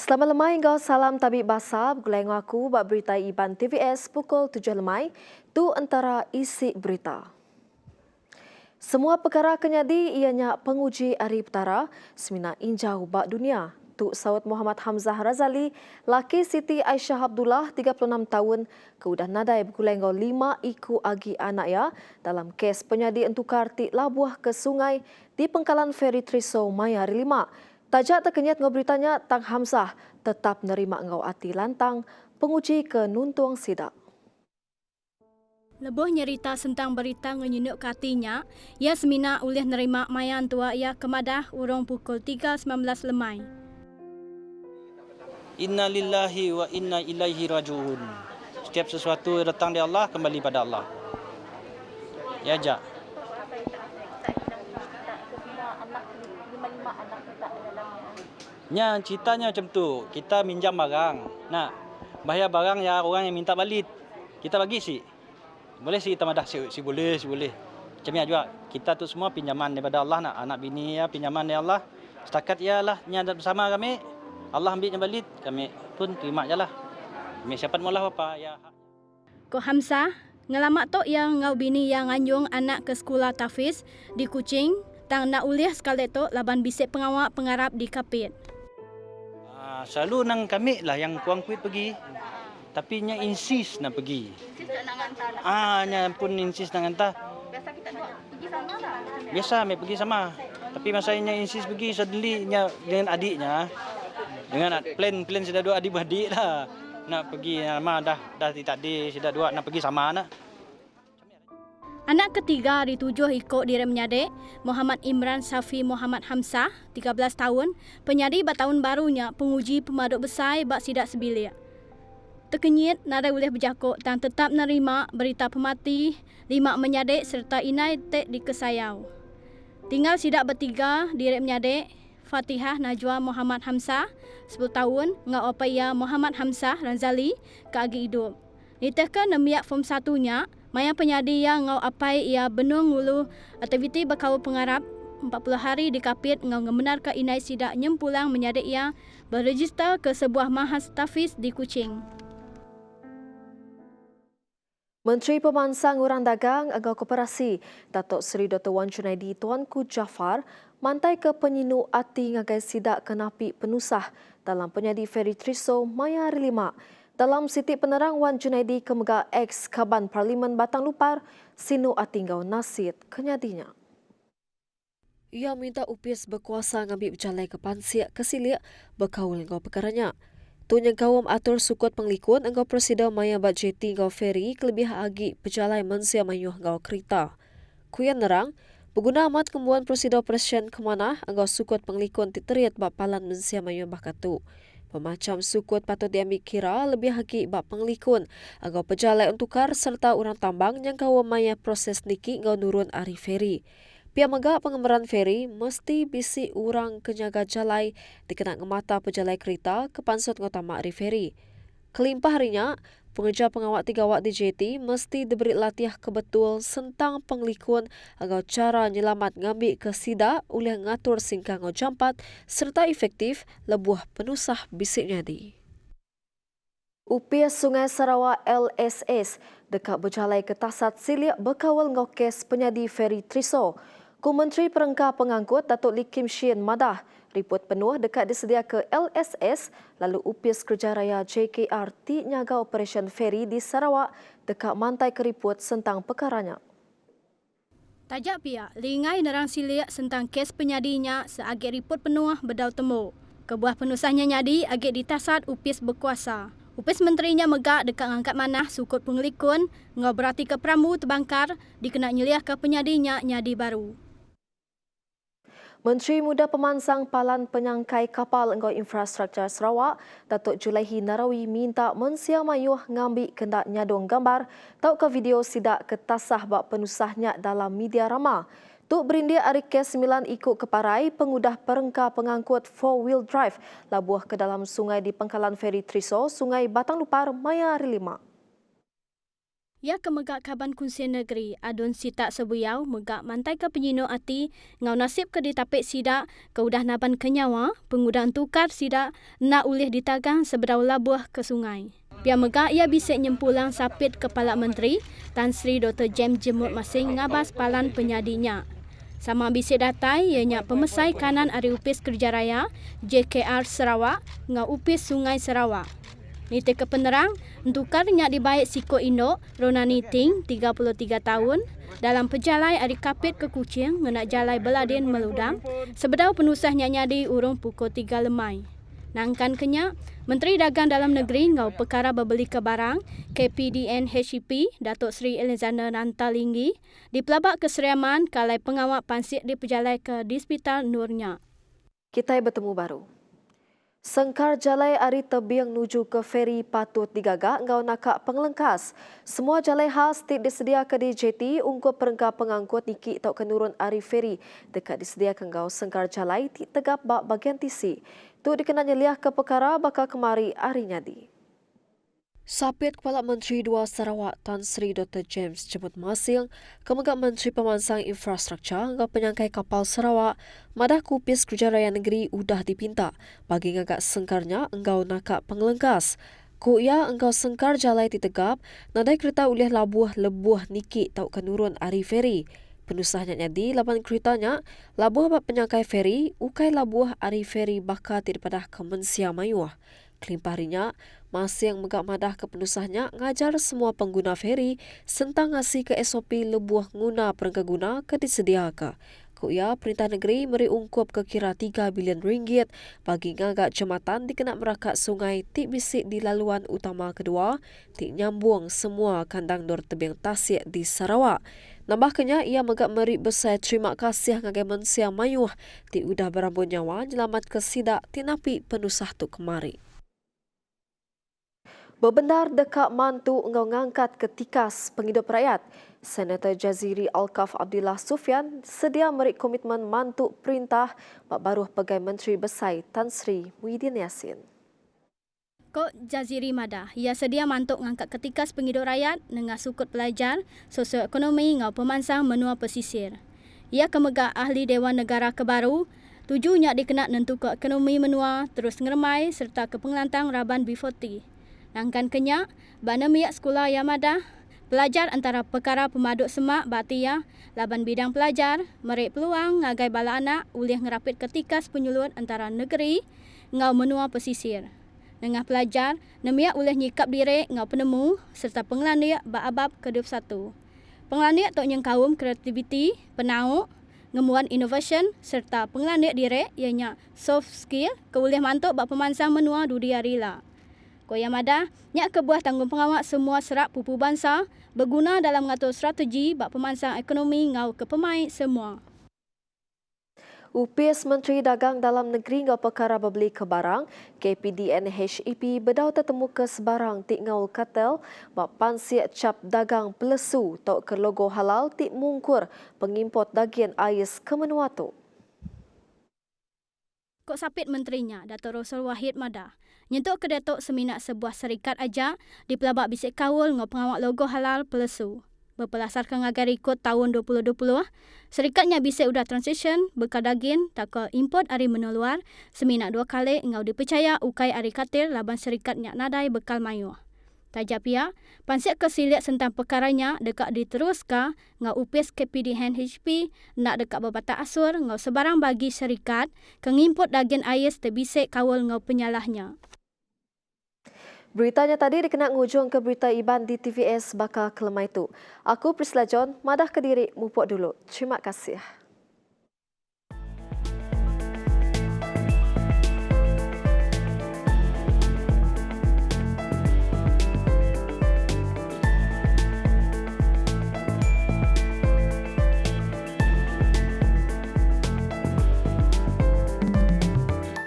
Selamat lemai engkau salam tabik basah bergulai aku bak berita Iban TVS pukul 7 lemai tu antara isi berita. Semua perkara kenyadi ianya penguji Ari Petara semina injau bak dunia. Tu Saud Muhammad Hamzah Razali, laki Siti Aisyah Abdullah 36 tahun, keudah nadai bergulai 5 iku agi anak ya dalam kes penyadi entukar ti labuah ke sungai di pengkalan feri Triso Maya hari 5. Tajak terkenyat ngau beritanya Tang Hamzah tetap nerima ngau ati lantang penguji ke nuntuang sidak. Lebuh nyerita tentang berita ngenyunuk katinya, ia semina ulih nerima mayan tua ia kemadah urung pukul 3.19 lemai. Inna lillahi wa inna ilaihi rajiun. Setiap sesuatu datang dari Allah, kembali pada Allah. Ya, Jak. Ya, ceritanya macam tu. Kita minjam barang. Nah, bayar barang ya orang yang minta balik. Kita bagi sih. Boleh sih kita madah si boleh. Macam ni juga. Kita tu semua pinjaman daripada Allah nak. Anak bini ya pinjaman dari Allah. Setakat ialah nyada bersama kami. Allah ambilnya balik, kami pun terima je lah. Kami siapa mula apa ya. Ko Hamzah, ngelamak tok yang ngau bini yang anjung anak ke sekolah Tafiz di Kuching, tang nak ulih sekali tok laban bisik pengawak pengarap di Kapit. Selalu nang kami lah yang kuang kuit pergi. Tapi nya insist nak pergi. Nya pun insist nak hantar. Biasa kita pergi sama lah. Biasa kami pergi sama. Tapi masanya insist pergi suddenly nya dengan adiknya. Dengan plan sudah dua adik-beradik dah. Nak pergi nama dah tadi sudah dua nak pergi sama nak. Anak ketiga ditujuh ikut diri menyadek, Muhammad Imran Safi Muhammad Hamzah, 13 tahun, penyadi batahun barunya penguji pemaduk besar bak sidak sebilik. Terkenyit nada boleh berjakuk dan tetap nerima berita pemati, 5 menyadek serta inai tek di Kesayau. Tinggal sidak bertiga diri menyadek, Fatihah Najwa Muhammad Hamzah, 10 tahun, ngau opaya Muhammad Hamzah Razali ke agi hidup. Nitahkan nemiak form satunya, maya penyadi yang ngau apai ia benung ngulu aktiviti berkawal pengarap 40 hari di Kapit ngau ngemenar ke inai sidak nyempulang menyadek ia berregister ke sebuah mahas Tafiz di Kuching. Menteri Pemansang Urang Dagang Agau Koperasi Datuk Seri Dr. Wan Junaidi Tuanku Jaafar mantai ke penyinu ati ngagai sidak kenapi penusah dalam penyadi feri Triso Maya hari 5. Dalam sitik penerang Wan Junaidi kemegak ex Kaban Parlimen Batang Lupar sinu ati ngau nasid kenyadinya. Ia minta UPIS berkuasa ngambil berjalai ke pansiak kesilik berkawal ngau perkaranya. Tunya kawam atur sukut penglikun engkau presiden maya bat jeti ngau feri kelebih agi berjalai mensia mayuh ngau kereta. Kuyan nerang, pengguna amat kembuan presiden kemana engkau sukut penglikun titeriat bat palan mensia mayuh bakatu. Pemacam sukut patut diambil kira lebih agi bat penglikun engkau berjalai untukar serta orang tambang yang kawam maya proses niki ngau nurun ari feri. Pihak megak pengembaraan feri mesti bisi orang kenyaga jalai dikena ngemata pejalai kereta ke pansut ngutama ari feri. Kelimpah harinya, pengejar pengawak 3 awak di JT mesti diberi latihan kebetul tentang penglikun agar cara nyelamat ngambil ke sidak oleh ngatur singkang ngau jampat serta efektif lebuh penusah bisik nyadi. UPIS Sungai Sarawak LSS dekat berjalai ke tasat silik berkawal ngau kes penyadi feri Triso. Ku Menteri Perengkah Pengangkut Datuk Lee Kim Shin madah riput penuh dekat disedia ke LSS lalu UPIS Kerja Raya JKR ti nyaga operasi feri di Sarawak dekat mantai keriput tentang perkaranya. Tajak pihak lingai nerang silik tentang kes penyadinya seagik riput penuh berdau temu. Kebuah penusahnya nyadi agik ditasat UPIS berkuasa. UPIS menterinya megak dekat angkat manah sukut penglikun ngau berarti ke pramu terbangkar dikena nyeliah ke penyadinya nyadi baru. Menteri Muda Pemansang Palan Penyangkai Kapal Engkau Infrastruktur Sarawak, Datuk Julaihi Narawi minta mensia mayuh ngambil kendak nyadong gambar tau ke video sidak ketasah bak penusahnya dalam media ramah. Tuk berindia ari kes 9 ikut keparai pengudah perengkah pengangkut 4-wheel drive labuh ke dalam sungai di pangkalan feri Triso, Sungai Batang Lupar, Maya hari 5. Ia kemegak Kaban Kunsian Negeri Adun Sitak Sebuyau megak mantai ke penyino ati ngau nasib ke ditapik sidak ke udah naban kenyawa pengudang tukar sidak nak ulih ditagang sebedau labuh ke sungai. Pia megak ia bisik nyempulang sapit Kepala Menteri Tan Sri Dr. James Jemut Masing ngabas palan penyadinya. Sama bisik datai ianya pemesai kanan Ari Upis Kerja Raya JKR Sarawak ngau Upis Sungai Sarawak. Niti ke penerang, entukar nyak dibaik Siko Indok, Ronani Ting, 33 tahun, dalam pejalai Ari Kapit ke Kuching, ngenak jalai Beladin Meludang, sebedau penusahnya nyadi urung pukul 3 lemai. Nangkan kenyak, Menteri Dagang Dalam Negeri ngau perkara berbeli ke barang, KPDN HEP, Datuk Seri Alexander Nantalinggi, dipelabak ke Seriaman kalai pengawak pansik di pejalai ke Dispital Nurnya. Kita bertemu baru. Sengkar jalai Ari Tebiang nuju ke feri patut digagak ngau nakak pengelengkas. Semua jalai khas tidak disedia ke DJT ungkup perengkap pengangkut niki tau kenurun Ari feri dekat disediakan ngau sengkar jalai ti tegap bak bagian tisi. Tu dikenanya liah ke perkara bakal kemari Ari nyadi. Sapit Kepala Menteri Dua Sarawak Tan Sri Dr. James Jemut Masing, Kemegak Menteri Pemansang Infrastruktur ngau penyangkai kapal Sarawak, Madah Kupis Kerja Raya Negeri udah dipinta bagi ngagak sengkarnya engkau nakak pengelengkas. Ku ia engkau sengkar jalai ditegap, nadai kereta ulih labuh lebuh niki tau kenurun Ari Feri. Penusahnya nyadi laban keretanya, labuh bak penyangkai feri, ukai labuh Ari Feri bakal daripada Kemensia Mayuh. Kelimpahrinya, masih yang megak madah ke penusahnya ngajar semua pengguna feri sentang ngasih ke SOP lebuh nguna perengkaguna ke disediakan. Ku ia Perintah Negeri meri ungkup ke kira 3 bilion ringgit bagi ngagak jematan dikenak merakat sungai tik bisik di laluan utama kedua, tik nyambung semua kandang Dor Tebiang Tasik di Sarawak. Nambahkannya, ia megak meri besar terima kasih ngagai Mensia Mayuh tik udah berambut nyawa nyelamat ke sidak tinapi penusah tu kemari. Bebenar dekat mantu engkau ngangkat ke tikas penghidup rakyat. Senator Jaziri Alkaf Abdillah Sufyan sedia merik komitmen mantu perintah bak baruh Pegawai Menteri Besar Tan Sri Muhyiddin Yassin. Kok Jaziri Madah, ia sedia mantuk ngangkat ke tikas penghidup rakyat dengan sukut pelajar, sosioekonomi ngau pemansang menua pesisir. Ia kemegak ahli Dewan Negara Kebaru, tujunya dikenal nentu ke ekonomi menua, terus ngeremai serta ke pengelantang Raban B40. Nangkan kenyak, bana miyak sekolah Yamadah, pelajar antara perkara pemaduk semak Batia, laban bidang pelajar, merik peluang ngagai bala anak ulih ngerapit ketikas penyuluhan antara negeri ngau menua pesisir. Dengan pelajar, nemiak ulih nyikap diri ngau penemu serta pengelandiak bak-abab ke-21. Pengelandiak tok nyengkawum kreativiti, penauk, ngemuan innovation serta pengelandiak diri ianya soft skill ke ulih mantuk bak pemansang menua dunia rila. Koya Madah, nyak kebuah tanggung pengawak semua serak pupu bangsa berguna dalam mengatur strategi bak pemansang ekonomi ngau ke pemain semua. Upis Menteri Dagang Dalam Negeri ngau perkara berbeli ke barang, KPDN HEP bedau tertemu ke sebarang tik ngaul katel bak pansiak cap dagang pelesu tau ke logo halal tik mungkur pengimport daging ais ke menua tu. Kok sapit menterinya, Datuk Rosul Wahid Madah, nyentuk ke Datuk seminat sebuah syarikat ajak di pelabak bisik kawul ngau pengawak logo halal pelesu. Berpelasarkan agar ikut tahun 2020, syarikatnya bisik udah transition bekal daging tak ke import ari menua luar seminat 2 kali ngau dipercaya ukai ari katil laban syarikatnya nadai bekal mayuh. Tajap pihak, pansiak kesiliat tentang perkaranya dekat diteruskan ngau upis KPDN HP nak dekat berbata asur ngau sebarang bagi syarikat kengimport daging ais terbisik kawal ngau penyalahnya. Beritanya tadi dikenak ngujung ke berita Iban di TVS bakal kelemai tu. Aku Priscilla John, Madah Kediri, mupuk dulu. Terima kasih.